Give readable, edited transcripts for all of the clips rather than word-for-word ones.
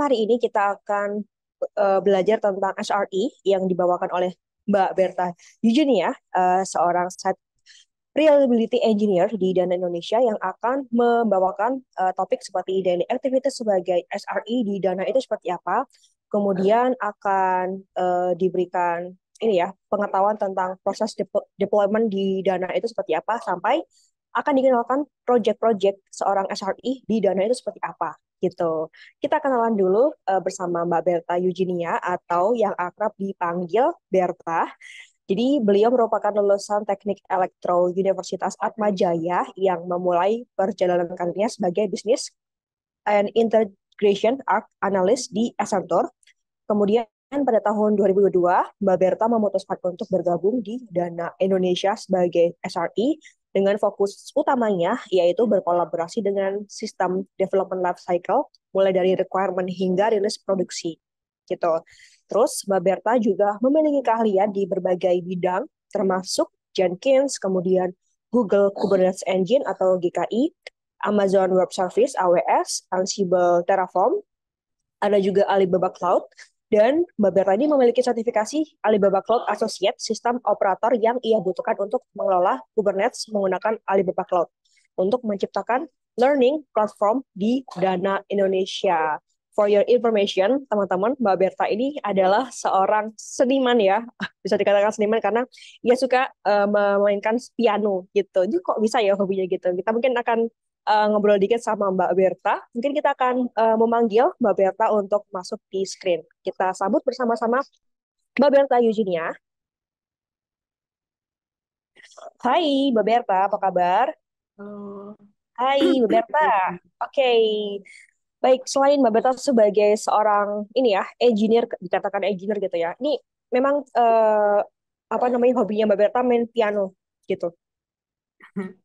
hari ini kita akan belajar tentang SRE yang dibawakan oleh Mbak Berta Eugenia, seorang site reliability engineer di Dana Indonesia yang akan membawakan topik seperti daily activities sebagai SRE di Dana itu seperti apa. Kemudian akan diberikan ini ya pengetahuan tentang proses deployment di Dana itu seperti apa sampai akan dikenalkan project-project seorang SRE di Dana itu seperti apa gitu. Kita kenalan dulu bersama Mbak Berta Eugenia atau yang akrab dipanggil Berta. Jadi beliau merupakan lulusan Teknik Elektro Universitas Atma Jaya yang memulai perjalanan karirnya sebagai Business and Integration Arc Analyst di Accenture. Kemudian pada tahun 2022, Mbak Berta memutuskan untuk bergabung di Dana Indonesia sebagai SRE dengan fokus utamanya yaitu berkolaborasi dengan sistem development life cycle mulai dari requirement hingga rilis produksi gitu. Terus Mbak Berta juga memiliki keahlian di berbagai bidang termasuk Jenkins, kemudian Google Kubernetes Engine atau GKI, Amazon Web Service AWS, Ansible Terraform, ada juga Alibaba Cloud, dan Mbak Berta ini memiliki sertifikasi Alibaba Cloud Associate, sistem operator yang ia butuhkan untuk mengelola Kubernetes menggunakan Alibaba Cloud untuk menciptakan learning platform di Dana Indonesia. For your information, teman-teman, Mbak Berta ini adalah seorang seniman ya, bisa dikatakan seniman karena ia suka memainkan piano gitu. Jadi kok bisa ya hobinya gitu. Kita mungkin akan ngobrol dikit sama Mbak Berta. Mungkin kita akan memanggil Mbak Berta untuk masuk di screen. Kita sambut bersama-sama Mbak Berta Eugenia. Hai Mbak Berta, apa kabar? Halo. Hai Mbak Berta. Oke, baik. Selain Mbak Berta sebagai seorang ini ya, engineer, dikatakan engineer gitu ya. Ini memang apa namanya hobinya Mbak Berta main piano gitu.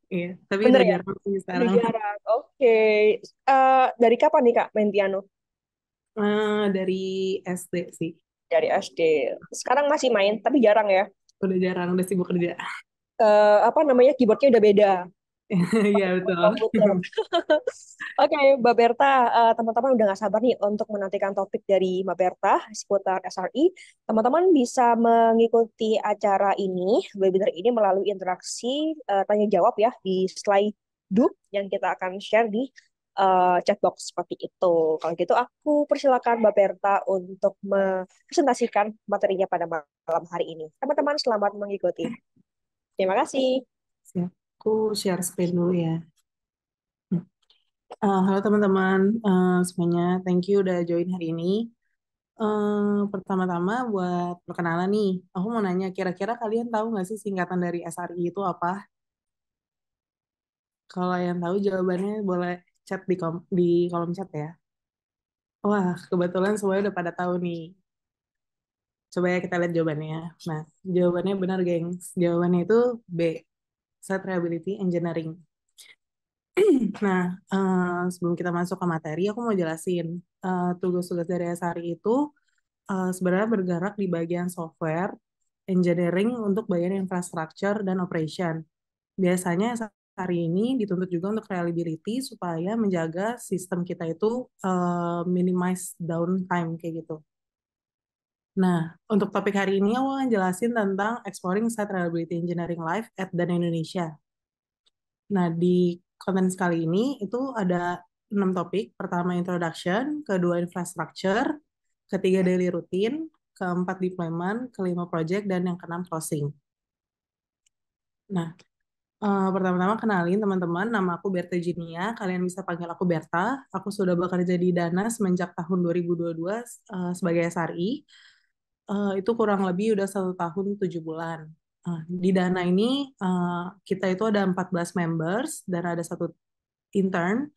Iya, tapi Bener udah ya? jarang sih Udah sekarang. jarang. Oke. Dari kapan nih Kak main piano? Dari SD sih. Dari SD. Sekarang masih main, tapi jarang ya. Udah jarang, udah sibuk kerja. Apa namanya keyboardnya udah beda. Iya, Keyboard betul. komputer. Oke, Mbak Berta, teman-teman udah gak sabar nih untuk menantikan topik dari Mbak Berta seputar SRI. Teman-teman bisa mengikuti acara ini, webinar ini melalui interaksi tanya jawab ya di slide yang kita akan share di chatbox seperti itu. Kalau gitu aku persilakan Mbak Berta untuk mempresentasikan materinya pada malam hari ini. Teman-teman selamat mengikuti. Terima kasih. Siap. Aku share screen dulu ya. Halo teman-teman, semuanya. Thank you udah join hari ini. Pertama-tama buat perkenalan nih, aku mau nanya, kira-kira kalian tahu nggak sih singkatan dari SRI itu apa? Kalau yang tahu jawabannya boleh chat di kolom chat ya. Wah, kebetulan semuanya udah pada tahu nih. Coba ya kita lihat jawabannya. Nah, jawabannya benar, gengs. Jawabannya itu B, Site Reliability Engineering. Nah, sebelum kita masuk ke materi, aku mau jelasin tugas-tugas dari SRI itu sebenarnya bergerak di bagian software, engineering untuk bagian infrastructure dan operation. Biasanya SRI ini dituntut juga untuk reliability supaya menjaga sistem kita itu minimize downtime kayak gitu. Nah, untuk topik hari ini aku akan jelasin tentang Exploring Site Reliability Engineering Life at Dan Indonesia. Nah, di konten sekali ini itu ada 6 topik. Pertama, Introduction, kedua, Infrastructure, ketiga, Daily Routine, keempat, Deployment, kelima, Project, dan yang keenam, Closing. Nah, pertama-tama kenalin teman-teman, nama aku Berta Jinia, kalian bisa panggil aku Berta. Aku sudah bekerja di Dana semenjak tahun 2022 sebagai SRI. Itu kurang lebih udah 1 tahun 7 bulan. Di Dana ini kita itu ada 14 members dan ada satu intern.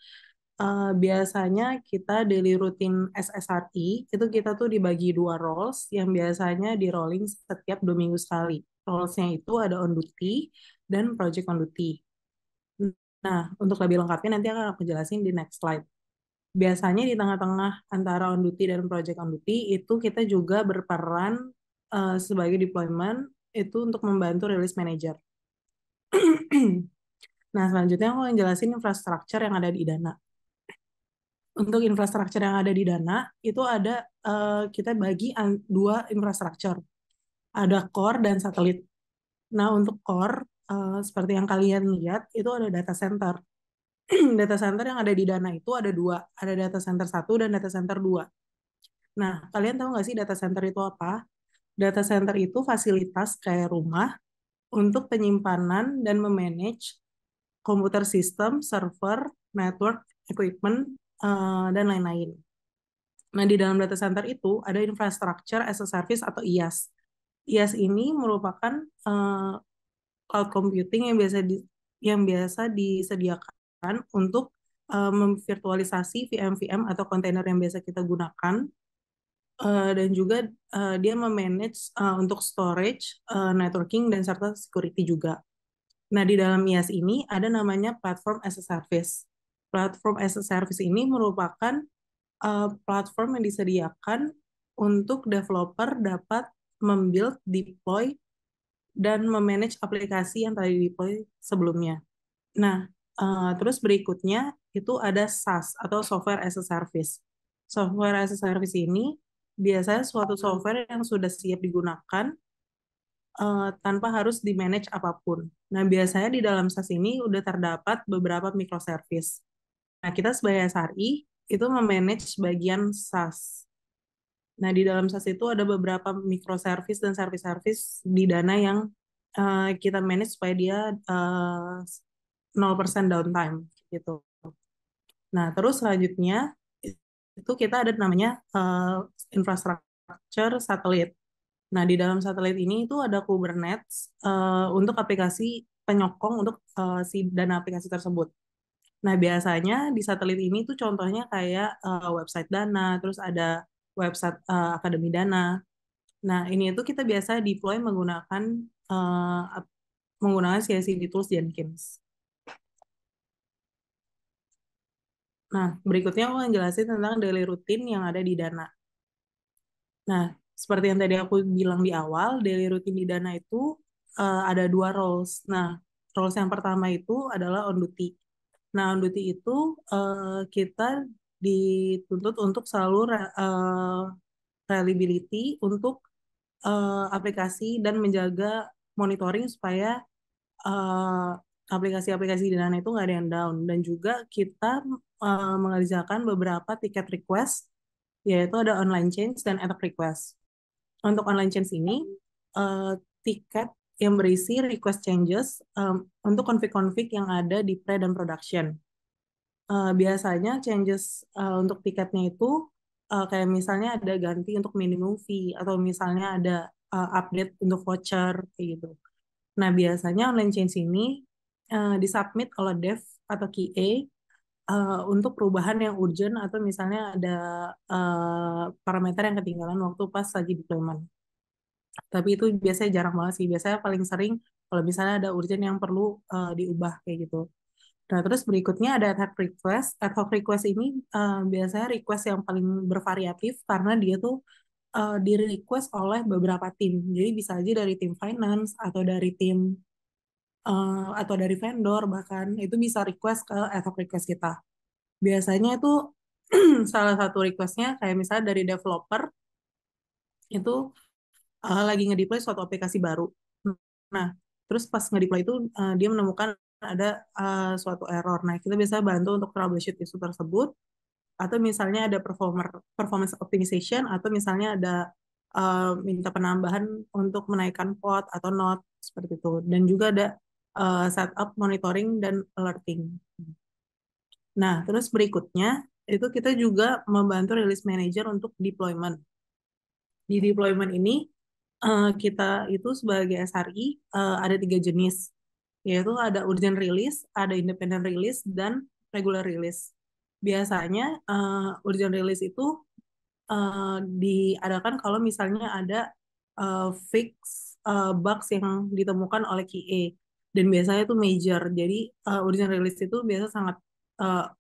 Biasanya kita daily routine SSRI itu kita tuh dibagi 2 roles yang biasanya di rolling setiap 2 minggu sekali. Rolesnya itu ada on duty dan project on duty. Nah, untuk lebih lengkapnya nanti akan aku jelasin di next slide. Biasanya di tengah-tengah antara on duty dan project on duty itu kita juga berperan sebagai deployment itu untuk membantu release manager. Nah, selanjutnya aku akan jelasin infrastructure yang ada di Dana. untuk infrastruktur yang ada di Dana itu ada kita bagi dua infrastruktur, ada core dan satelit. Nah, untuk core seperti yang kalian lihat itu ada data center. Data center yang ada di Dana itu ada dua, ada data center satu dan data center dua. Nah, kalian tahu nggak sih data center itu apa? Data center itu fasilitas kayak rumah untuk penyimpanan dan memanage komputer sistem, server, network, equipment, dan lain-lain. Nah, di dalam data center itu ada infrastructure as a service atau IaaS. IaaS ini merupakan cloud computing yang biasa disediakan untuk memvirtualisasi VM-VM atau kontainer yang biasa kita gunakan, dan juga dia memanage untuk storage, networking, dan serta security juga. Nah, di dalam IaaS ini ada namanya platform as a service. Platform as a service ini merupakan platform yang disediakan untuk developer dapat membuild, deploy, dan memanage aplikasi yang tadi deploy sebelumnya. Nah, terus berikutnya itu ada SaaS atau Software as a Service. Software as a Service ini biasanya suatu software yang sudah siap digunakan tanpa harus di-manage apapun. Nah, biasanya di dalam SaaS ini udah terdapat beberapa microservice. Nah, kita sebagai SRI itu memanage bagian SaaS. Nah, di dalam SaaS itu ada beberapa microservice dan service-service di Dana yang kita manage supaya dia 0% downtime gitu. Nah, terus selanjutnya itu kita ada namanya infrastructure satelit. Nah, di dalam satelit ini itu ada Kubernetes untuk aplikasi penyokong untuk si Dana aplikasi tersebut. Nah, biasanya di satelit ini tuh contohnya kayak website Dana, terus ada website Akademi Dana. Nah, ini itu kita biasa deploy menggunakan CI/CD tools Jenkins. Nah, berikutnya aku akan jelasin tentang daily routine yang ada di Dana. Nah, seperti yang tadi aku bilang di awal, daily routine di Dana itu ada dua roles. Nah, roles yang pertama itu adalah on duty. Nah, on duty itu kita dituntut untuk selalu reliability untuk aplikasi dan menjaga monitoring supaya eh, aplikasi-aplikasi di Dana itu nggak ada yang down. Dan juga kita mengerjakan beberapa tiket request, yaitu ada online change dan attack request. Untuk online change ini, eh, tiket yang berisi request changes untuk config-config yang ada di pre dan production. Biasanya changes untuk tiketnya itu kayak misalnya ada ganti untuk minimum fee atau misalnya ada update untuk voucher kayak gitu. Nah, biasanya online change ini disubmit oleh dev atau QA untuk perubahan yang urgent atau misalnya ada parameter yang ketinggalan waktu pas lagi deployment. Tapi itu biasanya jarang banget sih. Biasanya paling sering kalau misalnya ada urgent yang perlu diubah kayak gitu. Nah, terus berikutnya ada ad hoc request. Ad hoc request ini biasanya request yang paling bervariatif karena dia tuh di request oleh beberapa tim. Jadi bisa aja dari tim finance atau dari tim atau dari vendor bahkan itu bisa request ke ad hoc request kita. Biasanya itu salah satu requestnya kayak misalnya dari developer itu lagi ngedeploy suatu aplikasi baru. Nah, terus pas ngedeploy itu dia menemukan ada suatu error. Nah, kita bisa bantu untuk troubleshoot isu tersebut atau misalnya ada performance optimization atau misalnya ada minta penambahan untuk menaikkan pod atau node seperti itu. Dan juga ada setup monitoring dan alerting. Nah, terus berikutnya itu kita juga membantu release manager untuk deployment. Di deployment ini kita itu sebagai SRI ada tiga jenis, yaitu ada urgent release, ada independent release, dan regular release. Biasanya urgent release itu diadakan kalau misalnya ada fix bugs yang ditemukan oleh QA dan biasanya itu major. Jadi urgent release itu biasa sangat uh,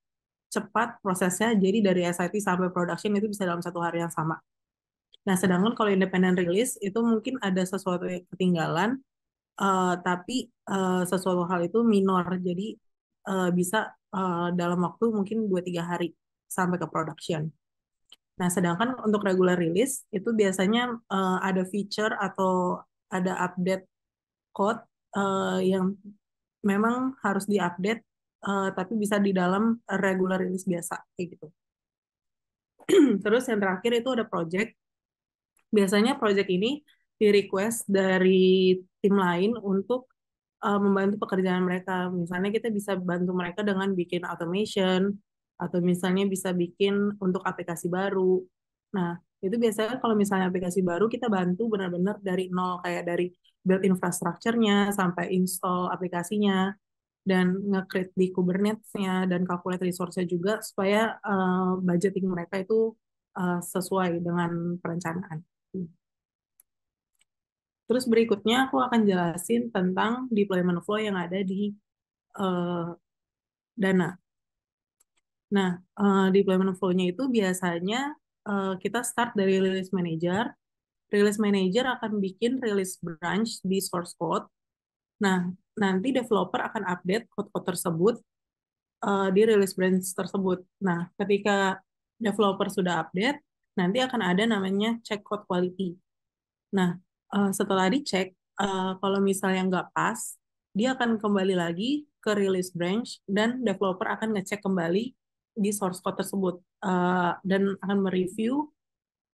cepat prosesnya. Jadi dari SIT sampai production itu bisa dalam satu hari yang sama. Nah, sedangkan kalau independent release itu mungkin ada sesuatu yang ketinggalan, tapi sesuatu hal itu minor. Jadi bisa dalam waktu mungkin 2-3 hari. sampai ke production. Nah, sedangkan untuk regular release itu biasanya ada feature atau ada update code yang memang harus diupdate, tapi bisa di dalam regular release biasa kayak gitu. Terus yang terakhir itu ada project. Biasanya project ini di-request dari tim lain untuk membantu pekerjaan mereka. Misalnya kita bisa bantu mereka dengan bikin automation, atau misalnya bisa bikin untuk aplikasi baru. Nah, itu biasanya kalau misalnya aplikasi baru, kita bantu benar-benar dari nol, kayak dari build infrastructure-nya, sampai install aplikasinya, dan nge-create di Kubernetes-nya, dan calculate resource-nya juga, supaya budgeting mereka itu sesuai dengan perencanaan. Terus berikutnya aku akan jelasin tentang deployment flow yang ada di Dana. Nah, deployment flow-nya itu biasanya kita start dari release manager. Release manager akan bikin release branch di source code. Nah, nanti developer akan update code-code tersebut di release branch tersebut. Nah, ketika developer sudah update, nanti akan ada namanya check code quality. Nah, setelah dicek, kalau misalnya nggak pas, dia akan kembali lagi ke release branch dan developer akan ngecek kembali di source code tersebut dan akan mereview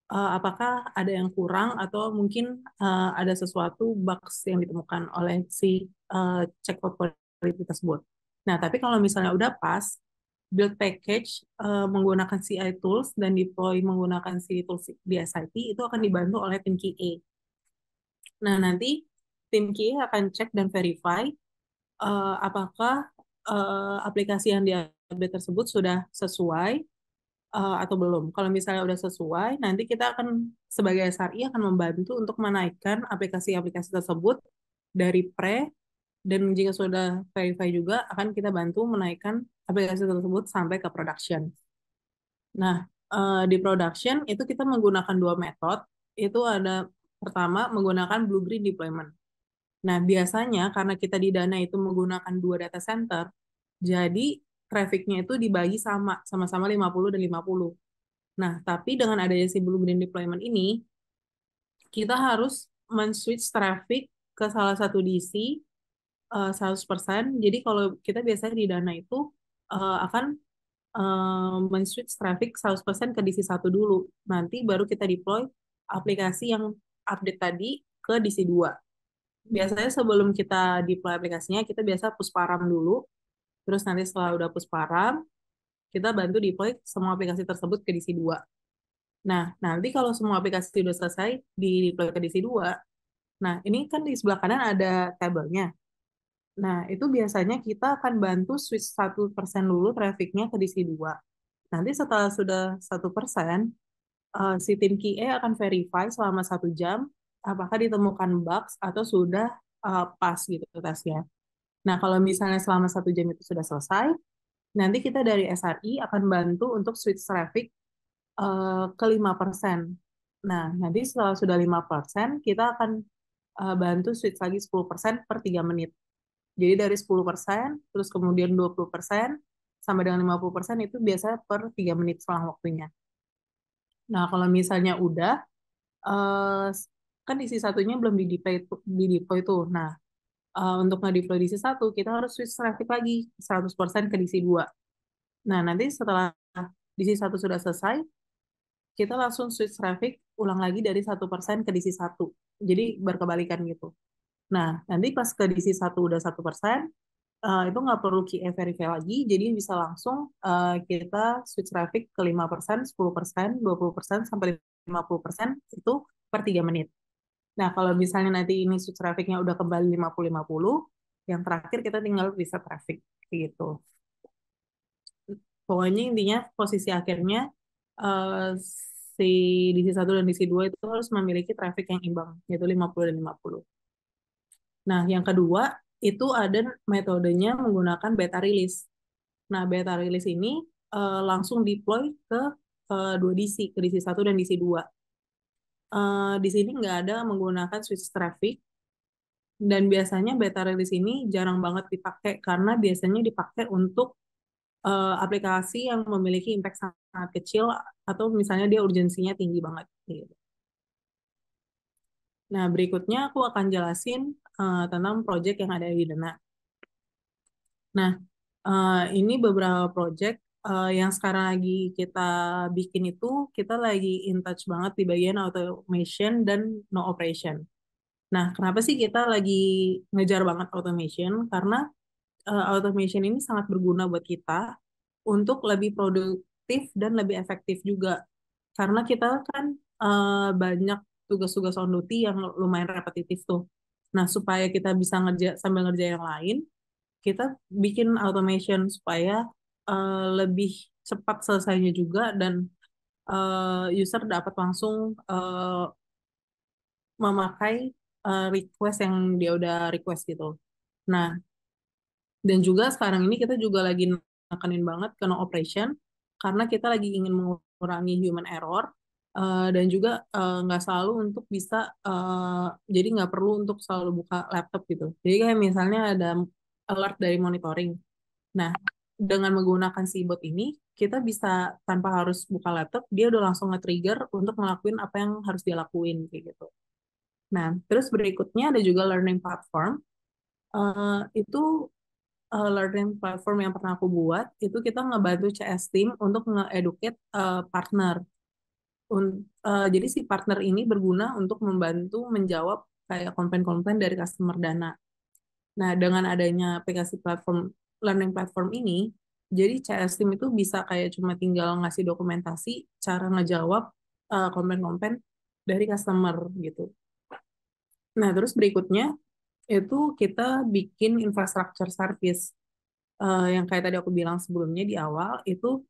apakah ada yang kurang atau mungkin ada sesuatu bugs yang ditemukan oleh si check code quality tersebut. Nah, tapi kalau misalnya udah pas, build package menggunakan CI tools dan deploy menggunakan CI tools di SIT itu akan dibantu oleh tim QA. Nah, nanti tim QA akan cek dan verify apakah aplikasi yang diupdate tersebut sudah sesuai atau belum. Kalau misalnya udah sesuai, nanti kita akan sebagai SRI akan membantu untuk menaikkan aplikasi-aplikasi tersebut dari pre, dan jika sudah verify juga akan kita bantu menaikkan aplikasi tersebut sampai ke production. Nah, di production itu kita menggunakan dua metode. Itu ada pertama menggunakan blue-green deployment. Nah, biasanya karena kita di Dana itu menggunakan dua data center, jadi trafficnya itu dibagi sama-sama 50 dan 50. Nah, tapi dengan adanya si Blue Green Deployment ini, kita harus men-switch traffic ke salah satu DC 100%. Jadi kalau kita biasanya di Dana itu akan men-switch traffic 100% ke DC 1 dulu. Nanti baru kita deploy aplikasi yang update tadi ke DC 2. Biasanya sebelum kita deploy aplikasinya, kita biasa push param dulu. Terus nanti setelah udah push param, kita bantu deploy semua aplikasi tersebut ke DC 2. Nah, nanti kalau semua aplikasi sudah selesai di deploy ke DC 2, nah ini kan di sebelah kanan ada tabelnya. Nah, itu biasanya kita akan bantu switch 1% dulu trafficnya ke DC 2. Nanti setelah sudah 1%, si tim QA akan verify selama 1 jam apakah ditemukan bugs atau sudah pas gitu tesnya. Nah, kalau misalnya selama 1 jam itu sudah selesai, nanti kita dari SRI akan bantu untuk switch traffic ke 5%. Nah, nanti setelah sudah 5%, kita akan bantu switch lagi 10% per 3 menit. Jadi dari 10%, terus kemudian 20%, sampai dengan 50% itu biasanya per 3 menit selang waktunya. Nah, kalau misalnya udah, kan isi satunya belum di-deploy tuh. Nah, untuk nge-deploy DC 1, kita harus switch traffic lagi 100% ke DC 2. Nah, nanti setelah DC 1 sudah selesai, kita langsung switch traffic ulang lagi dari 1% ke DC 1. Jadi berkebalikan gitu. Nah, nanti pas ke DC 1 udah 1%, itu nggak perlu QA verify lagi, jadi bisa langsung kita switch traffic ke 5%, 10%, 20%, sampai 50% itu per 3 menit. Nah, kalau misalnya nanti ini switch trafficnya udah kembali 50-50, yang terakhir kita tinggal reset traffic gitu. Pokoknya intinya posisi akhirnya si DC 1 dan DC 2 itu harus memiliki traffic yang imbang, yaitu 50 dan 50. Nah, yang kedua itu ada metodenya menggunakan beta release. Nah, beta release ini langsung deploy ke dua DC, ke DC 1 dan DC 2. Di sini nggak ada menggunakan switch traffic, dan biasanya beta release ini jarang banget dipakai karena biasanya dipakai untuk aplikasi yang memiliki impact sangat kecil atau misalnya dia urgensinya tinggi banget gitu. Nah, berikutnya aku akan jelasin tentang project yang ada di Dana. Nah, ini beberapa project yang sekarang lagi kita bikin itu, kita lagi in touch banget di bagian automation dan no operation. Nah, kenapa sih kita lagi ngejar banget automation? Karena automation ini sangat berguna buat kita untuk lebih produktif dan lebih efektif juga. Karena kita kan banyak tugas-tugas on duty yang lumayan repetitif tuh. Nah, supaya kita bisa sambil ngerjain yang lain, kita bikin automation supaya lebih cepat selesainya juga dan user dapat langsung memakai request yang dia udah request gitu. Nah, dan juga sekarang ini kita juga lagi nekenin banget ke no operation karena kita lagi ingin mengurangi human error dan juga nggak selalu untuk bisa jadi nggak perlu untuk selalu buka laptop gitu. Jadi kayak misalnya ada alert dari monitoring. Nah, dengan menggunakan si bot ini, kita bisa tanpa harus buka laptop, dia udah langsung nge-trigger untuk ngelakuin apa yang harus dia lakuin kayak gitu. Nah, terus berikutnya ada juga learning platform. Itu learning platform yang pernah aku buat, itu kita ngebantu CS Team untuk nge-educate partner. Jadi si partner ini berguna untuk membantu menjawab kayak komplain-komplain dari customer Dana. Nah, dengan adanya aplikasi platform learning platform ini, jadi CS Team itu bisa kayak cuma tinggal ngasih dokumentasi cara ngejawab komplain-komplain dari customer gitu. Nah, terus berikutnya itu kita bikin infrastructure service. Yang kayak tadi aku bilang sebelumnya di awal, itu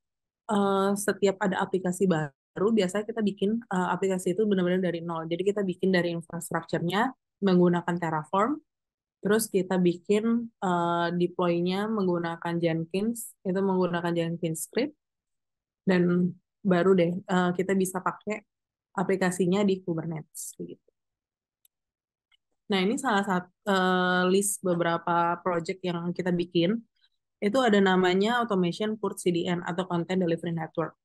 setiap ada aplikasi baru, biasanya kita bikin aplikasi itu benar-benar dari nol. Jadi kita bikin dari infrastrukturnya menggunakan Terraform, terus kita bikin deploy-nya menggunakan Jenkins, itu menggunakan Jenkins script, dan baru deh kita bisa pakai aplikasinya di Kubernetes gitu. Nah, ini salah satu list beberapa project yang kita bikin. Itu ada namanya Automation Port CDN atau Content Delivery Network.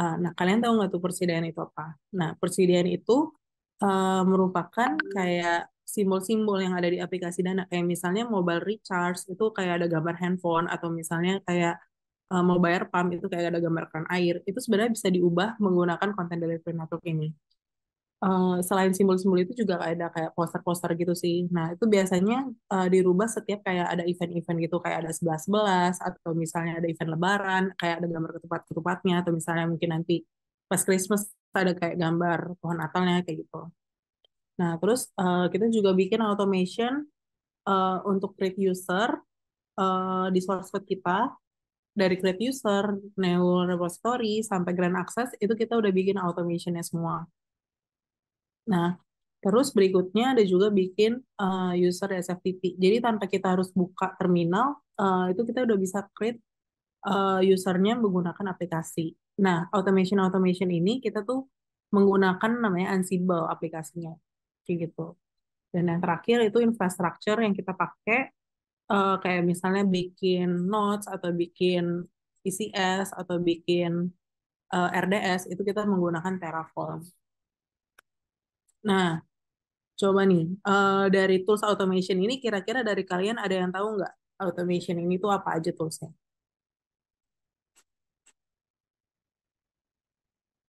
Nah, kalian tahu nggak tuh persediaan itu apa? Nah, persediaan itu merupakan kayak simbol-simbol yang ada di aplikasi Dana. Kayak misalnya mobile recharge, itu kayak ada gambar handphone, atau misalnya kayak mau bayar pump, itu kayak ada gambar keran air. Itu sebenarnya bisa diubah menggunakan Content Delivery Network ini. Selain simbol-simbol itu juga ada kayak poster-poster gitu sih. Nah, itu biasanya dirubah setiap kayak ada event-event gitu, kayak ada 11-11, atau misalnya ada event lebaran, kayak ada gambar ketupat-ketupatnya, atau misalnya mungkin nanti pas Christmas ada kayak gambar pohon Natalnya, kayak gitu. Nah, terus kita juga bikin automation untuk create user di source code kita, dari create user, new repository, sampai grand access, itu kita udah bikin automationnya semua. Nah, terus berikutnya ada juga bikin user SFTP. Jadi tanpa kita harus buka terminal, itu kita udah bisa create usernya menggunakan aplikasi. Nah, automation ini kita tuh menggunakan namanya Ansible aplikasinya, kayak gitu. Dan yang terakhir itu infrastructure yang kita pakai, kayak misalnya bikin notes atau bikin ECS atau bikin RDS, itu kita menggunakan Terraform. Nah, coba nih, dari tools automation ini kira-kira dari kalian ada yang tahu nggak automation ini tuh apa aja toolsnya?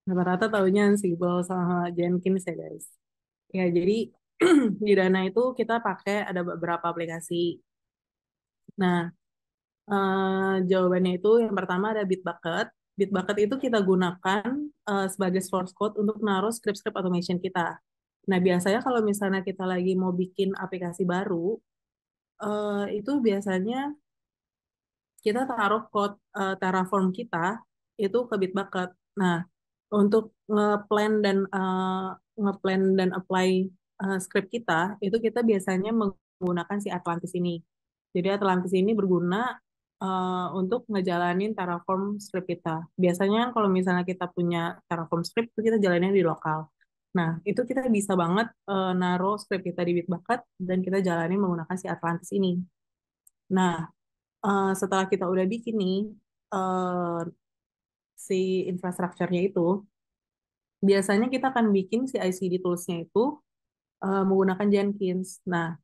Rata-rata taunya Ansible sama Jenkins ya guys. Ya, jadi di Dana itu kita pakai ada beberapa aplikasi. Nah, jawabannya itu yang pertama ada Bitbucket. Bitbucket itu kita gunakan sebagai source code untuk naruh script-script automation kita. Nah, biasanya kalau misalnya kita lagi mau bikin aplikasi baru, itu biasanya kita taruh code Terraform kita itu ke Bitbucket. Nah, untuk ngeplan dan apply script kita, itu kita biasanya menggunakan si Atlantis ini. Jadi Atlantis ini berguna untuk ngejalanin Terraform script kita. Biasanya kalau misalnya kita punya Terraform script, itu kita jalanin di lokal. Nah, itu kita bisa banget naruh script kita di Bitbucket dan kita jalanin menggunakan si Atlantis ini. Nah, setelah kita udah bikin nih, eh, si infrastrukturnya itu, biasanya kita akan bikin si ICD toolsnya itu menggunakan Jenkins. Nah,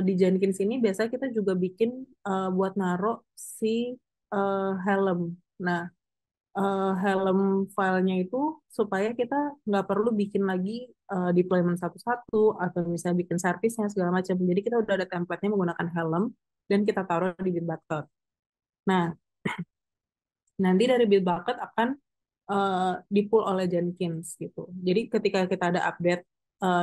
di Jenkins ini biasanya kita juga bikin buat naruh si Helm. Nah, Helm filenya itu supaya kita nggak perlu bikin lagi deployment satu-satu atau misalnya bikin servisnya segala macam. Jadi kita udah ada template-nya menggunakan Helm dan kita taruh di Bitbucket. Nah, nanti dari Bitbucket akan di-pull oleh Jenkins gitu. Jadi ketika kita ada update,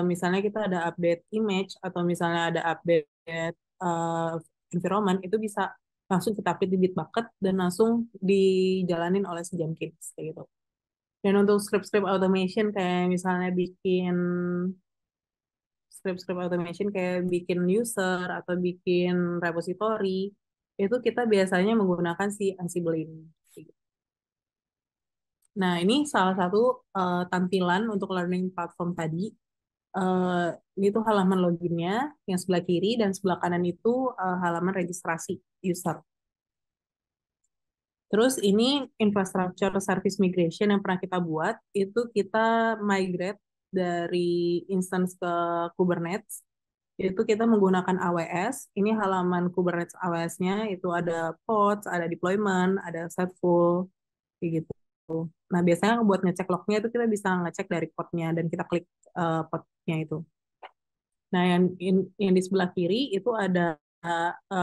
misalnya kita ada update image atau misalnya ada update uh, environment, itu bisa langsung kita update di Bitbucket dan langsung dijalanin oleh si Jenkins kayak gitu. Dan untuk script-script automation kayak misalnya bikin script-script automation kayak bikin user atau bikin repository, itu kita biasanya menggunakan si Ansible ini. Nah, ini salah satu tampilan untuk learning platform tadi. Eh, ini tuh halaman loginnya yang sebelah kiri dan sebelah kanan itu halaman registrasi user. Terus ini infrastructure service migration yang pernah kita buat, itu kita migrate dari instance ke Kubernetes. Itu kita menggunakan AWS. Ini halaman Kubernetes AWS-nya, itu ada pods, ada deployment, ada stateful, kayak gitu. Nah, biasanya buat ngecek lognya itu kita bisa ngecek dari podnya dan kita klik podnya itu. Nah, yang di sebelah kiri itu ada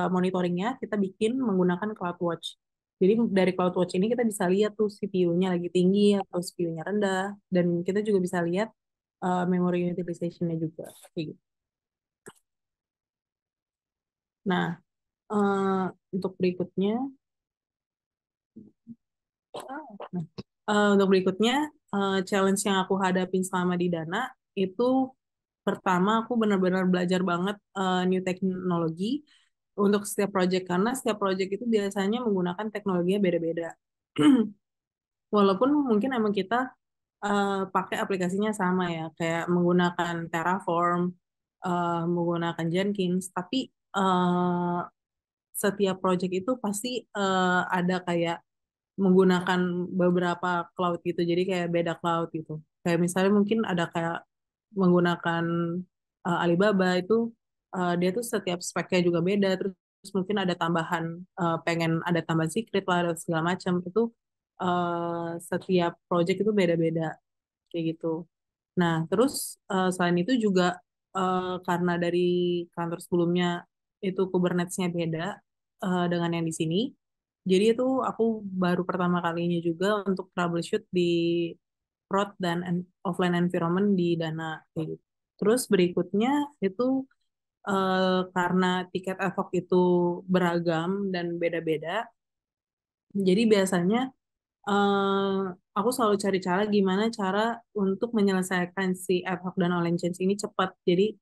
monitoringnya kita bikin menggunakan CloudWatch. Jadi dari CloudWatch ini kita bisa lihat tuh CPU-nya lagi tinggi atau CPU-nya rendah, dan kita juga bisa lihat memory utilization-nya juga. Kayak gitu. Nah, eh, untuk berikutnya, untuk berikutnya challenge yang aku hadapin selama di Dana itu pertama aku benar-benar belajar banget new teknologi untuk setiap project karena setiap project itu biasanya menggunakan teknologinya beda-beda. Walaupun mungkin emang kita pakai aplikasinya sama ya, kayak menggunakan Terraform, menggunakan Jenkins, tapi eh, setiap project itu pasti ada kayak menggunakan beberapa cloud gitu, jadi kayak beda cloud gitu. Kayak misalnya mungkin ada kayak menggunakan Alibaba itu dia tuh setiap speknya juga beda, terus mungkin ada tambahan pengen ada tambahan secret lah dan segala macam itu setiap project itu beda-beda kayak gitu. Nah, terus selain itu juga karena dari kantor sebelumnya itu Kubernetes-nya beda dengan yang di sini. Jadi itu aku baru pertama kalinya juga untuk troubleshoot di prod dan offline environment di Dana kayak gitu. Terus berikutnya itu karena tiket ad hoc itu beragam dan beda-beda, jadi biasanya eh, aku selalu cari cara gimana cara untuk menyelesaikan si ad hoc dan online change ini cepat. Jadi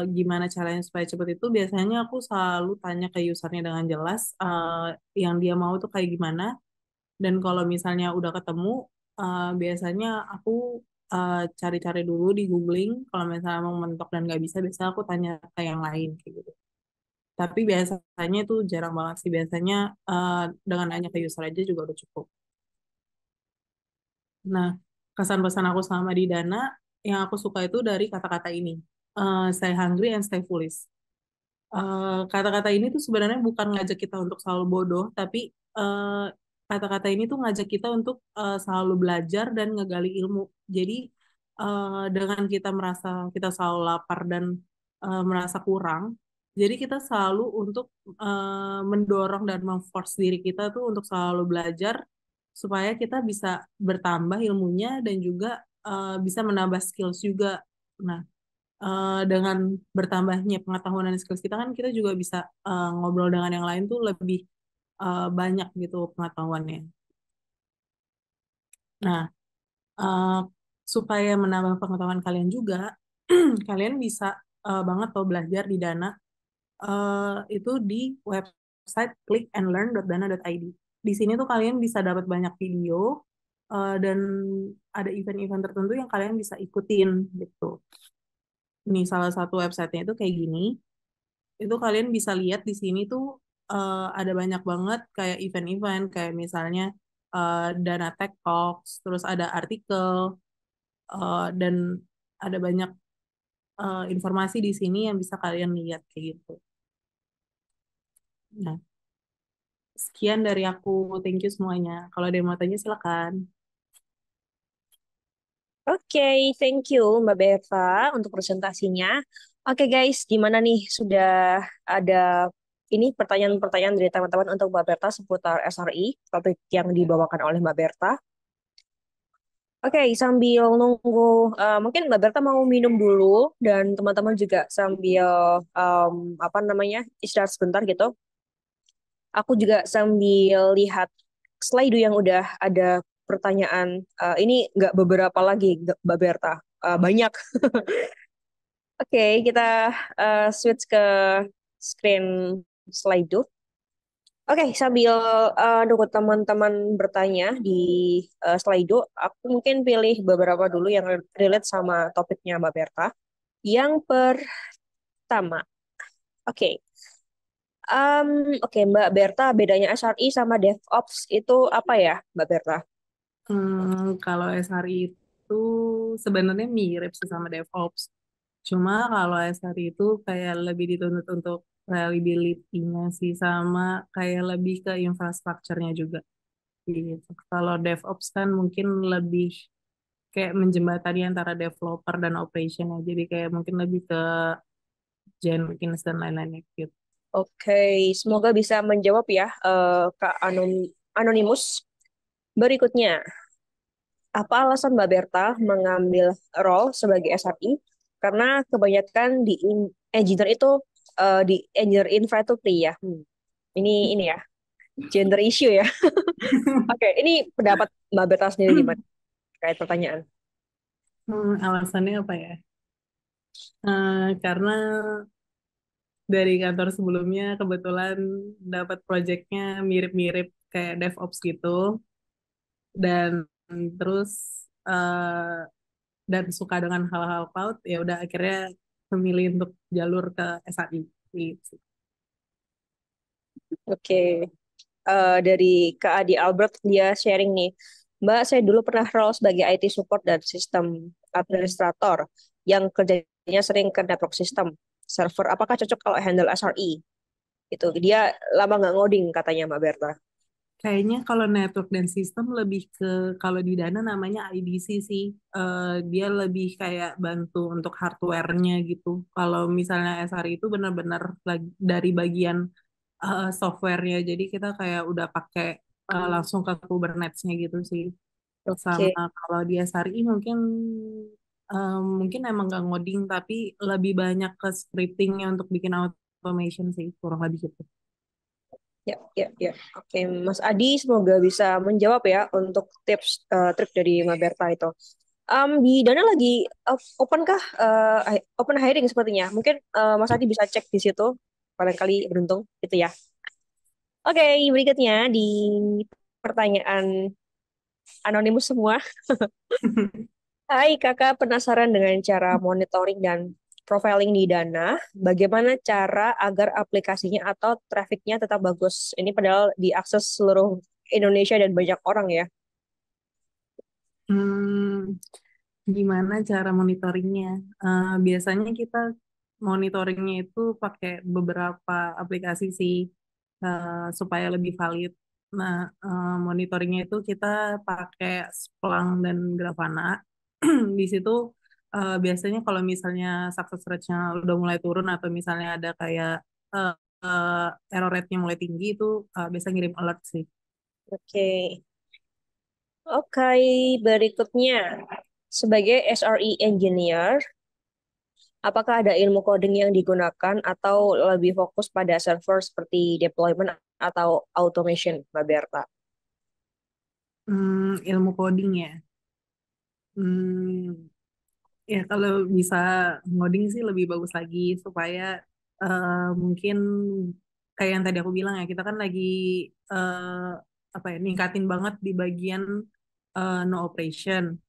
gimana caranya supaya cepat itu biasanya aku selalu tanya ke usernya dengan jelas yang dia mau tuh kayak gimana. Dan kalau misalnya udah ketemu, biasanya aku cari-cari dulu di googling. Kalau misalnya mau mentok dan nggak bisa, biasanya aku tanya ke yang lain kayak gitu. Tapi biasanya itu jarang banget sih. Biasanya dengan nanya ke user aja juga udah cukup. Nah, kesan-pesan aku selama di Dana yang aku suka itu dari kata-kata ini. Stay hungry and stay foolish. Kata-kata ini tuh sebenarnya bukan ngajak kita untuk selalu bodoh, tapi eh, kata-kata ini tuh ngajak kita untuk selalu belajar dan ngegali ilmu. Jadi dengan kita merasa kita selalu lapar dan merasa kurang, jadi kita selalu untuk mendorong dan memforce diri kita tuh untuk selalu belajar supaya kita bisa bertambah ilmunya dan juga bisa menambah skills juga. Nah, dengan bertambahnya pengetahuan dan skills kita kan kita juga bisa ngobrol dengan yang lain tuh lebih banyak gitu pengetahuannya. Nah, eh, supaya menambah pengetahuan kalian juga, kalian bisa banget tuh belajar di Dana itu di website clickandlearn.dana.id. Di sini tuh kalian bisa dapat banyak video dan ada event-event tertentu yang kalian bisa ikutin gitu. Ini salah satu websitenya itu kayak gini. Itu kalian bisa lihat di sini tuh ada banyak banget kayak event-event kayak misalnya Dana Tech Talks, terus ada artikel dan ada banyak informasi di sini yang bisa kalian lihat kayak gitu. Nah, sekian dari aku. Thank you semuanya. Kalau ada yang mau tanya silakan. Oke, thank you Mbak Beva untuk presentasinya. Oke guys, gimana nih? Sudah ada ini pertanyaan-pertanyaan dari teman-teman untuk Mbak Berta seputar SRI, topik yang dibawakan oleh Mbak Berta. Oke, sambil nunggu, mungkin Mbak Berta mau minum dulu dan teman-teman juga sambil apa namanya istirahat sebentar gitu. Aku juga sambil lihat slide yang udah ada pertanyaan. Ini nggak beberapa lagi, Mbak Berta. Banyak. Oke, kita switch ke screen slide. Oke, sambil nunggu teman-teman bertanya di Slido, aku mungkin pilih beberapa dulu yang relate sama topiknya Mbak Berta. Yang pertama, oke, um, oke Mbak Berta, bedanya SRI sama DevOps itu apa ya, Mbak Berta? Kalau SRI itu sebenarnya mirip sih sama DevOps. Cuma kalau SRI itu kayak lebih dituntut untuk reliability-nya sih sama kayak lebih ke infrastrukturnya juga gitu. Kalau DevOps kan mungkin lebih kayak menjembatani antara developer dan operation ya. Jadi kayak mungkin lebih ke Jenkins dan lain-lainnya gitu. Oke, semoga bisa menjawab ya, Kak Anonymous. Berikutnya, apa alasan Mbak Berta mengambil role sebagai SRI? Karena kebanyakan di engineer itu di engineer infra itu pria. Ini ya, gender issue ya. Oke, ini pendapat Mbak Berta sendiri gimana terkait pertanyaan? Alasannya apa ya? Karena dari kantor sebelumnya kebetulan dapat proyeknya mirip-mirip kayak DevOps gitu dan terus eh, dan suka dengan hal-hal cloud ya udah akhirnya memilih untuk jalur ke SAI gitu. Oke, dari Kak Adi Albert dia sharing nih, Mbak, saya dulu pernah role sebagai IT support dan sistem administrator yang kerjanya sering ke network system server. Apakah cocok kalau handle SRE? Itu dia lama nggak ngoding katanya Mbak Berta. Kayaknya kalau network dan sistem lebih ke kalau di Dana namanya IDC sih. Dia lebih kayak bantu untuk hardware-nya gitu. Kalau misalnya SRI itu benar-benar dari bagian software-nya. Jadi kita kayak udah pakai langsung ke Kubernetes-nya gitu sih. Oke, Sama kalau di SRI mungkin emang nggak ngoding tapi lebih banyak ke scripting-nya untuk bikin automation sih kurang lebih gitu. ya, ya, ya. Oke, Mas Adi semoga bisa menjawab ya untuk tips trik dari Mbak Berta itu. Di Dana lagi open kah? Open hiring sepertinya. Mungkin Mas Adi bisa cek di situ. Barangkali beruntung gitu ya. Oke, berikutnya di pertanyaan anonimus semua. Hai kakak, penasaran dengan cara monitoring dan profiling di Dana. Bagaimana cara agar aplikasinya atau trafficnya tetap bagus? Ini padahal diakses seluruh Indonesia dan banyak orang ya. Hmm, Gimana cara monitoringnya? Biasanya kita monitoringnya itu pakai beberapa aplikasi sih supaya lebih valid. Nah, monitoringnya itu kita pakai Splunk dan Grafana. Di situ biasanya kalau misalnya success rate-nya udah mulai turun atau misalnya ada kayak uh, error rate-nya mulai tinggi itu biasa ngirim alert sih. Oke. Oke, berikutnya. Sebagai SRE engineer, apakah ada ilmu coding yang digunakan atau lebih fokus pada server seperti deployment atau automation, Mbak Berta? Ilmu coding ya. Hmm, Ya, kalau bisa ngoding sih lebih bagus lagi supaya mungkin kayak yang tadi aku bilang ya, kita kan lagi apa ya, ningkatin banget di bagian no operation.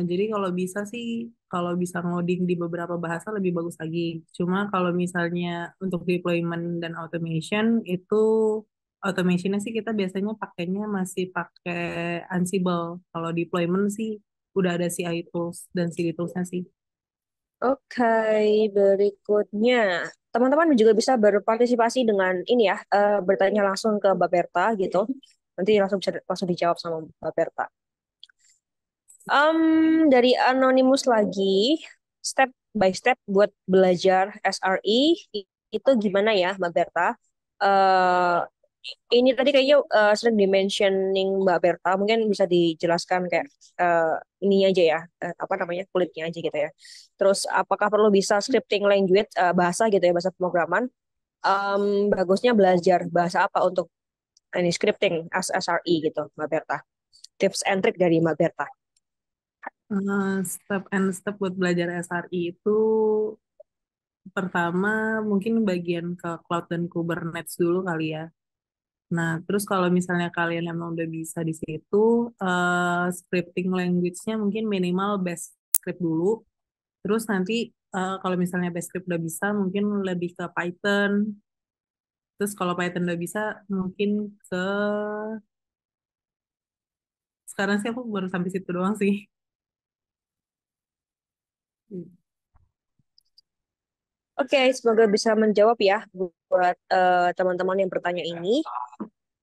Jadi kalau bisa sih, kalau bisa ngoding di beberapa bahasa lebih bagus lagi. Cuma kalau misalnya untuk deployment dan automation itu automationnya sih kita biasanya pakainya masih pakai Ansible. Kalau deployment sih udah ada CI tools dan CD toolsnya sih. Oke, berikutnya. Teman-teman juga bisa berpartisipasi dengan ini ya, bertanya langsung ke Mbak Berta gitu. Nanti langsung bisa langsung dijawab sama Mbak Berta. Dari Anonymous lagi, step by step buat belajar SRE itu gimana ya, Mbak Berta? Eh ini tadi kayaknya sering di-mentioning Mbak Berta, mungkin bisa dijelaskan kayak eh, ini aja ya, apa namanya, kulitnya aja gitu ya. Terus apakah perlu bisa scripting language, bahasa gitu ya, bahasa pemrograman? Bagusnya belajar bahasa apa untuk ini scripting as SRE gitu, Mbak Berta? Tips and trick dari Mbak Berta. Step and step buat belajar SRI itu pertama mungkin bagian ke cloud dan Kubernetes dulu kali ya. Nah, terus kalau misalnya kalian emang udah bisa di situ, scripting language-nya mungkin minimal base script dulu. Terus nanti kalau misalnya base script udah bisa, mungkin lebih ke Python. Terus kalau Python udah bisa, mungkin ke sekarang sih aku baru sampai situ doang sih. Oke, semoga bisa menjawab ya buat teman-teman yang bertanya ini.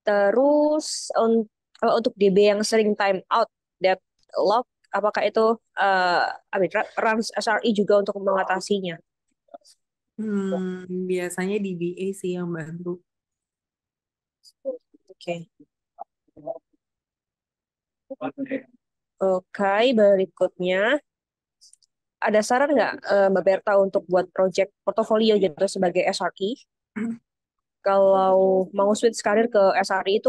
Terus kalau untuk DB yang sering time out, deadlock, apakah itu runs SRE juga untuk mengatasinya? Biasanya di BA sih yang bantu. Oke. Oke, berikutnya ada saran nggak Mbak Berta untuk buat project portofolio gitu sebagai SRE? Kalau mau switch karir ke SRE itu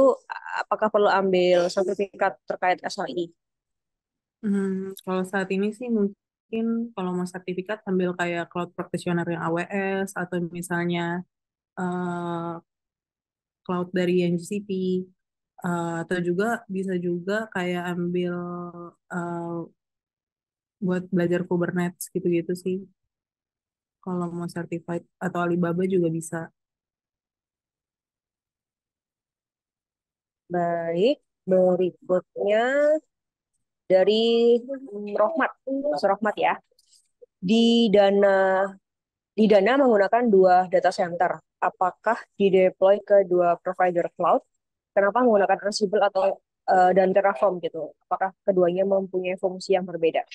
apakah perlu ambil sertifikat terkait SRE? Kalau saat ini sih mungkin kalau mau sertifikat ambil kayak cloud practitioner yang AWS atau misalnya eh, cloud dari yang GCP, atau juga bisa juga kayak ambil eh, buat belajar Kubernetes gitu-gitu sih. Kalau mau certified atau Alibaba juga bisa. Baik, berikutnya dari Rohmat, Mas Rohmat ya. Di Dana, di Dana menggunakan dua data center. Apakah di-deploy ke dua provider cloud? Kenapa menggunakan Ansible atau dan Terraform gitu? Apakah keduanya mempunyai fungsi yang berbeda?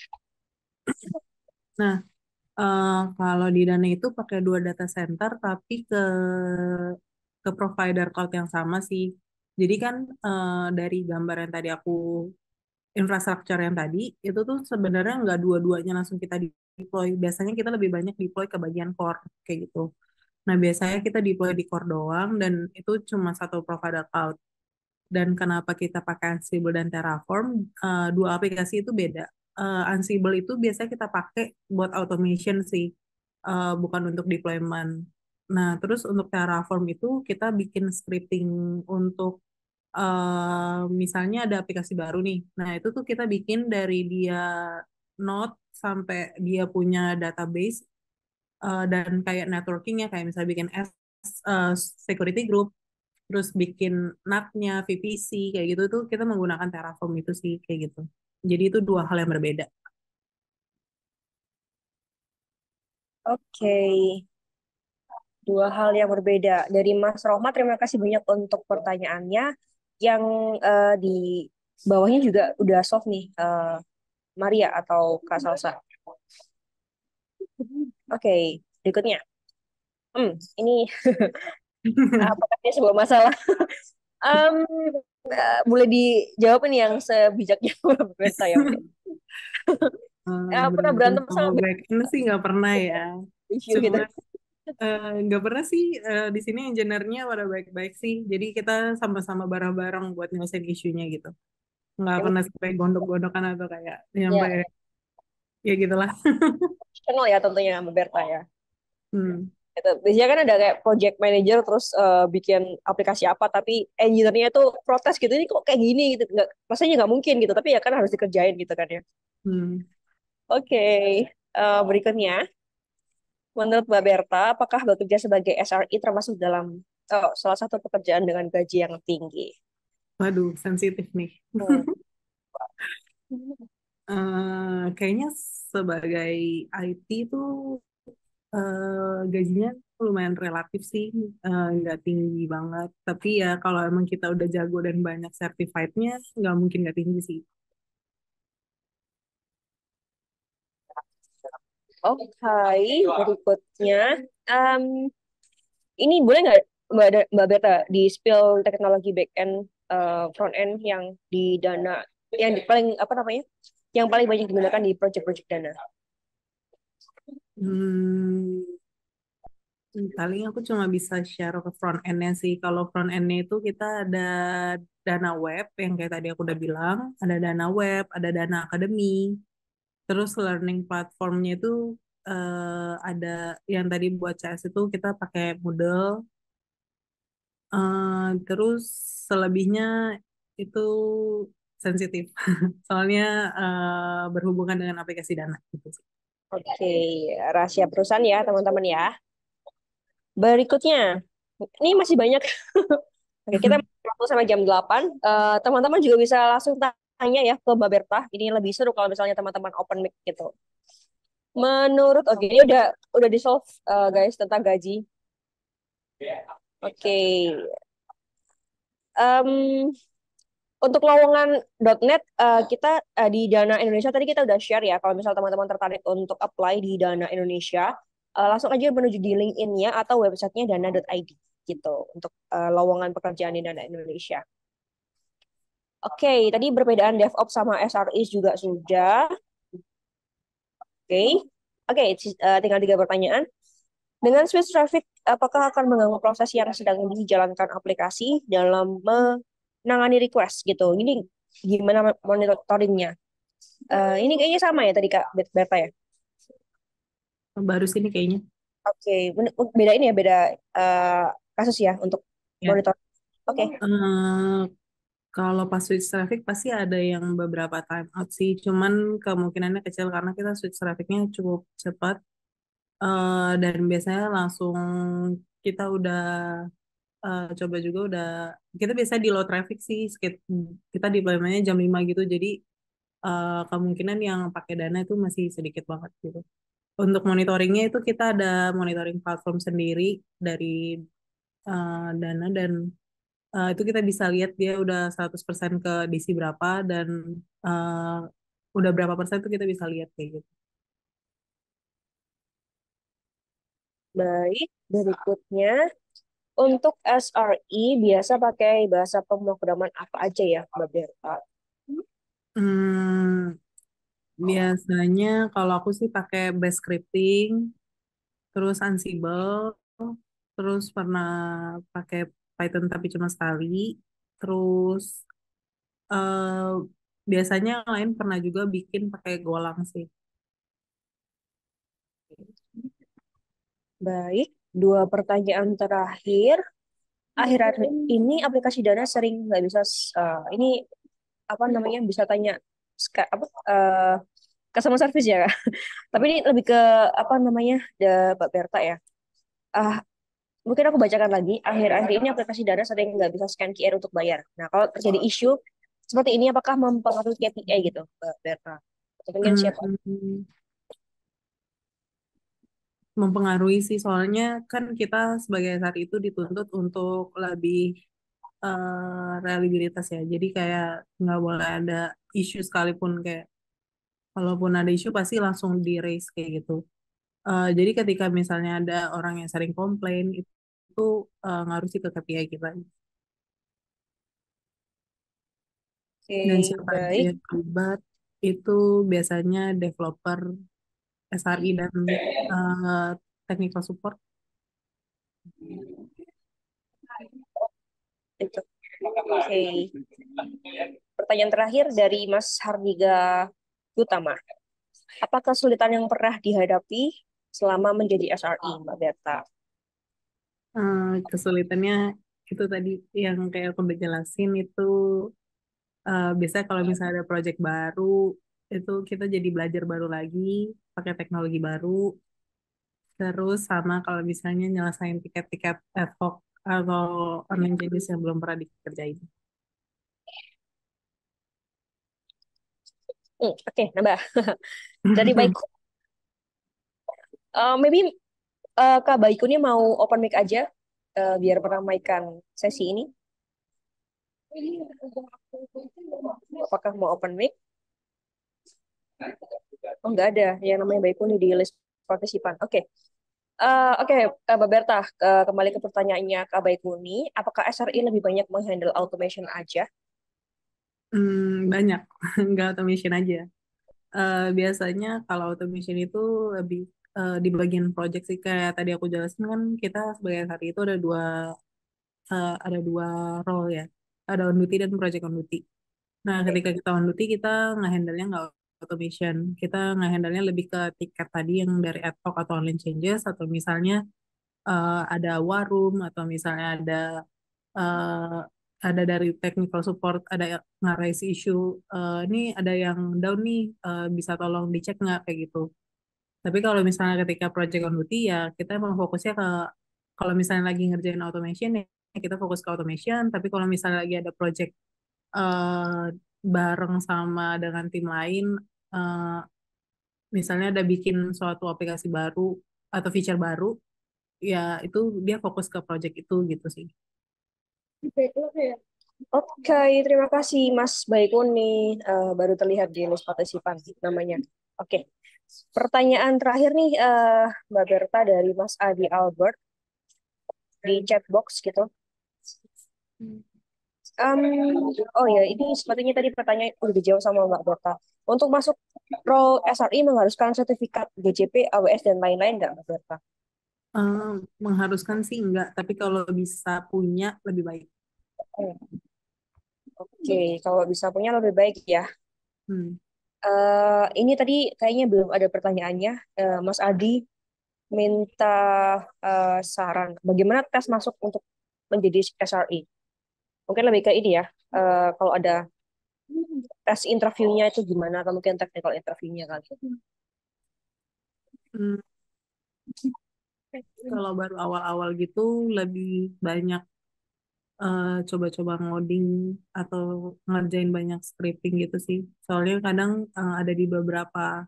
Nah, kalau di Dana itu pakai dua data center tapi ke provider cloud yang sama sih. Jadi kan dari gambar yang tadi aku infrastruktur yang tadi itu tuh sebenarnya nggak dua-duanya langsung kita deploy. Biasanya kita lebih banyak deploy ke bagian core kayak gitu. Nah, biasanya kita deploy di core doang dan itu cuma satu provider cloud. Dan kenapa kita pakai Ansible dan Terraform, dua aplikasi itu beda. Ansible itu biasanya kita pakai buat automation sih, bukan untuk deployment. Nah, terus untuk Terraform itu kita bikin scripting untuk misalnya ada aplikasi baru nih. Nah, itu tuh kita bikin dari dia node sampai dia punya database dan kayak networking ya, kayak misalnya bikin eh, security group, terus bikin NAT-nya, VPC, kayak gitu tuh kita menggunakan Terraform itu sih, kayak gitu. Jadi itu dua hal yang berbeda. Oke, dua hal yang berbeda. Dari Mas Rohmat, terima kasih banyak untuk pertanyaannya. Yang di bawahnya juga udah soft nih, Maria atau Kak Salsa. Oke, berikutnya. Ini apakah ini sebuah masalah? Em, boleh dijawab ini yang sebijaknya Mbak Berta ya mungkin. Pernah Berantem berantem sama sama backend sih nggak pernah ya. isu gitu. Cuma nggak pernah sih di sini engineer-nya pada baik-baik sih. Jadi kita sama-sama bareng-bareng buat nyelesain isunya gitu. Nggak Ini pernah sampai gondok-gondokan atau kayak ya nyampe ya gitulah. kenal ya tentunya Mbak Berta ya. Hmm. Gitu. Biasanya kan ada kayak project manager terus bikin aplikasi apa tapi engineer-nya tuh protes gitu ini kok kayak gini gitu nggak rasanya nggak mungkin gitu tapi ya kan harus dikerjain gitu kan ya. Hmm. Oke, berikutnya menurut Mbak Berta apakah bekerja sebagai SRE termasuk dalam salah satu pekerjaan dengan gaji yang tinggi? Waduh, sensitif nih. Hmm. Kayaknya sebagai IT itu gajinya lumayan relatif sih, nggak tinggi banget. Tapi ya kalau emang kita udah jago dan banyak certified-nya, nggak mungkin nggak tinggi sih. Oke, berikutnya em, ini boleh nggak Mbak Berta di spill teknologi back end front end yang di Dana yang paling apa namanya yang paling banyak digunakan di project-project Dana. Hmm, paling aku cuma bisa share ke front end-nya sih. Kalau front end-nya itu kita ada Dana Web yang kayak tadi aku udah bilang, ada Dana Web, ada Dana Academy. Terus learning platformnya itu ada yang tadi buat CS itu kita pakai Moodle. Terus selebihnya itu sensitif. Soalnya berhubungan dengan aplikasi Dana gitu sih. Oke, rahasia perusahaan ya teman-teman ya. Berikutnya, ini masih banyak. Oke, kita waktu sampai jam 8. Teman-teman juga bisa langsung tanya ya ke Mbak Berta. Ini lebih seru kalau misalnya teman-teman open mic gitu. Oke, ini udah di solve guys tentang gaji. Oke, em, untuk lowongan.net kita di Dana Indonesia tadi kita udah share ya. Kalau misalnya teman-teman tertarik untuk apply di Dana Indonesia, langsung aja menuju di LinkedIn-nya atau websitenya dana.id gitu untuk lowongan pekerjaan di Dana Indonesia. Oke, tadi perbedaan DevOps sama SRE juga sudah. Oke, oke, tinggal 3 pertanyaan. Dengan switch traffic, apakah akan mengganggu proses yang sedang dijalankan aplikasi dalam menangani request gitu? Ini gimana monitoringnya? Ini kayaknya sama ya tadi Kak Berta ya. Baru sini kayaknya. Oke, beda ini ya beda eh, kasus ya untuk Ya. monitor. Oke, Eh, Kalau pas switch traffic pasti ada yang beberapa time out sih. Cuman kemungkinannya kecil karena kita switch trafficnya cukup cepat. Dan biasanya langsung kita udah coba juga udah kita biasa di low traffic sih kita deploymentnya jam 5 gitu jadi kemungkinan yang pakai Dana itu masih sedikit banget gitu. Untuk monitoringnya itu kita ada monitoring platform sendiri dari Dana dan itu kita bisa lihat dia udah 100% ke DC berapa dan uh, udah berapa persen itu kita bisa lihat kayak gitu. baik. Berikutnya untuk SRE biasa pakai bahasa pemrograman apa aja ya Mbak Berta? Hmm, Biasanya kalau aku sih pakai bash scripting, terus Ansible, terus pernah pakai Python tapi cuma sekali, terus eh, biasanya yang lain pernah juga bikin pakai Golang sih. Baik, 2 pertanyaan terakhir. Akhir-akhir ini aplikasi Dana sering nggak bisa ini apa namanya bisa tanya apa customer service ya Kak. Tapi ini lebih ke apa namanya Mbak Berta ya. Ah, mungkin aku bacakan lagi. Akhir-akhir ini aplikasi Dana sering nggak bisa scan QR untuk bayar. Nah, kalau terjadi isu seperti ini apakah mempengaruhi KPI gitu, Mbak Berta? Atau mungkin siapa? Hmm, Mempengaruhi sih soalnya kan kita sebagai saat itu dituntut untuk lebih reliabilitas ya. Jadi kayak nggak boleh ada isu sekalipun kayak kalaupun ada isu pasti langsung di raise kayak gitu. Jadi ketika misalnya ada orang yang sering komplain itu ngaruh sih ke KPI kita. Dan Oke, siapa aja baik. yang terlibat itu biasanya developer, SRI dan eh, technical support. Itu. Oke. Pertanyaan terakhir dari Mas Hardiga Utama. Apa kesulitan yang pernah dihadapi selama menjadi SRE, Mbak Berta? Kesulitannya itu tadi yang kayak aku udah jelasin itu, biasanya kalau misalnya ada project baru itu kita jadi belajar baru lagi, pakai teknologi baru. Terus sama kalau misalnya nyelesain tiket-tiket ad hoc atau online changes yang belum pernah dikerjain. Oke, nambah. Dari baikku, maybe Kak Baikku ini mau open mic aja, biar meramaikan sesi ini. Apakah mau open mic? Oh, nggak ada. Yang namanya Baikku nih di list partisipan. Oke. Oke, Mbak Berta, kembali ke pertanyaannya Kak Baikuni, apakah SRI lebih banyak menghandle automation aja? Banyak, nggak automation aja. Biasanya kalau automation itu lebih di bagian project sih, kayak tadi aku jelasin kan kita sebagai hari itu ada dua role ya, ada on duty dan project on duty. Nah, Oke. ketika kita on duty, kita nge-handle-nya nggak automation. Kita nge-handle-nya lebih ke tiket tadi yang dari ad hoc atau online changes, atau misalnya ada war room, atau misalnya eh, ada dari technical support, ada yang nge-raise issue, ini ada yang down nih, bisa tolong dicek nggak, kayak gitu. Tapi kalau misalnya ketika project on duty, ya kita emang fokusnya ke, kalau misalnya lagi ngerjain automation, ya kita fokus ke automation, tapi kalau misalnya lagi ada project eh, bareng sama dengan tim lain, eh, misalnya ada bikin suatu aplikasi baru atau feature baru, ya itu dia fokus ke project itu gitu sih. Oke, terima kasih Mas Baikuni. Baru terlihat di list partisipan namanya. Oke, pertanyaan terakhir nih Mbak Berta dari Mas Adi Albert di chat box gitu. Em, oh ya, ini sepertinya tadi pertanyaan udah dijawab sama Mbak Berta. Untuk masuk role SRI mengharuskan sertifikat GCP, AWS, dan lain-lain nggak Mbak Berta? Eh, Mengharuskan sih enggak, tapi kalau bisa punya lebih baik. Oke, kalau bisa punya lebih baik ya. Hmm. Ini tadi kayaknya belum ada pertanyaannya. Mas Adi minta saran bagaimana tes masuk untuk menjadi SRE. Mungkin lebih ke ini ya. Kalau ada tes interviewnya itu gimana atau mungkin technical interviewnya kali. Hmm, Kalau baru awal-awal gitu lebih banyak coba-coba ngoding atau ngerjain banyak scripting gitu sih. Soalnya kadang ada di beberapa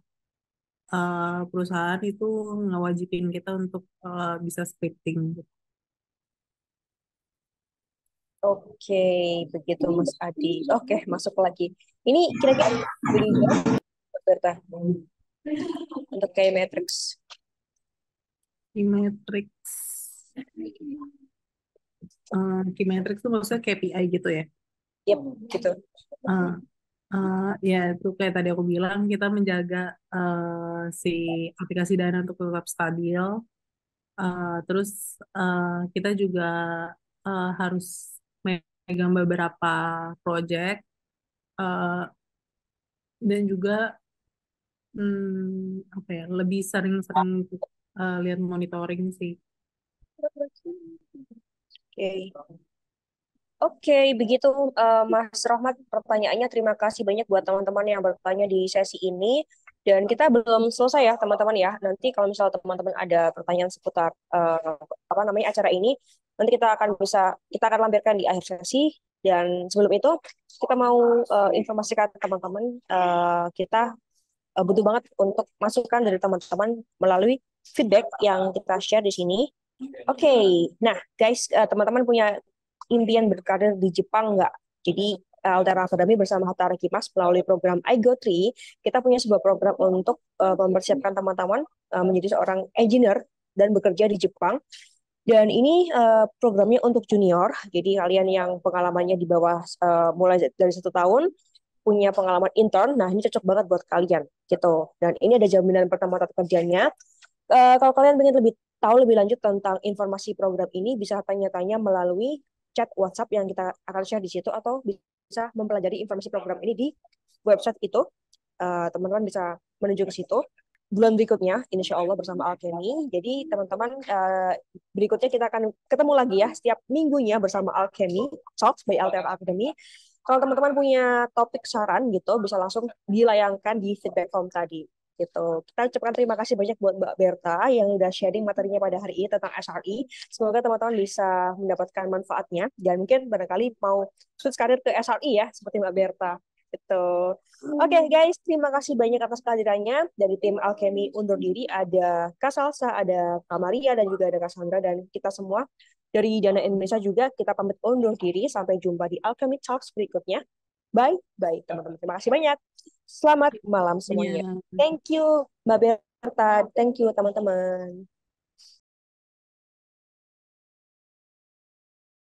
perusahaan itu ngewajibin kita untuk bisa scripting gitu. Oke, begitu Mas Adi. Oke, masuk lagi. Ini kira-kira boleh dijawab, Berta, untuk kayak Matrix. Key metrics, key metrics itu maksudnya KPI gitu ya. Yep, gitu. Uh, ya itu kayak tadi aku bilang, kita menjaga si aplikasi Dana untuk tetap stabil. Terus kita juga harus megang beberapa project, uh, dan juga apa ya, lebih sering-sering untuk lihat monitoring sih. Oke. Oke, begitu Mas Rahmat pertanyaannya. Terima kasih banyak buat teman-teman yang bertanya di sesi ini. Dan kita belum selesai ya teman-teman ya. Nanti kalau misalnya teman-teman ada pertanyaan seputar apa namanya acara ini, nanti kita akan lampirkan di akhir sesi. Dan sebelum itu kita mau informasikan ke teman-teman kita butuh banget untuk masukan dari teman-teman melalui feedback yang kita share di sini. Oke, nah guys, teman-teman punya impian berkarir di Jepang nggak? Jadi Altera Academy bersama Hatara Kimas melalui program I Go 3, kita punya sebuah program untuk mempersiapkan teman-teman menjadi seorang engineer dan bekerja di Jepang. Dan ini programnya untuk junior, jadi kalian yang pengalamannya di bawah mulai dari 1 tahun, punya pengalaman intern, nah ini cocok banget buat kalian gitu. Dan ini ada jaminan pertama kerjanya. Kalau kalian ingin lebih tahu lebih lanjut tentang informasi program ini, bisa tanya-tanya melalui chat WhatsApp yang kita akan share di situ, atau bisa mempelajari informasi program ini di website itu. Teman-teman bisa menuju ke situ. bulan berikutnya, insya Allah bersama Alchemy. Jadi teman-teman berikutnya kita akan ketemu lagi ya setiap minggunya bersama Alchemy Talks by LTF Academy. Kalau teman-teman punya topik saran gitu, bisa langsung dilayangkan di feedback form tadi gitu. Kita ucapkan terima kasih banyak buat Mbak Berta yang udah sharing materinya pada hari ini tentang SRE. Semoga teman-teman bisa mendapatkan manfaatnya dan mungkin barangkali mau switch karir ke SRE ya, seperti Mbak Berta. Gitu. Oke guys, terima kasih banyak atas kehadirannya. Dari tim Alchemy undur diri, ada Kak Salsa, ada Kak Maria, dan juga ada Kak Sandra, dan kita semua dari Dana Indonesia juga kita pamit undur diri. Sampai jumpa di Alchemy Talks berikutnya. Bye, bye teman-teman. Terima kasih banyak. Selamat malam semuanya. Iya. Thank you Mbak Berta, thank you teman-teman.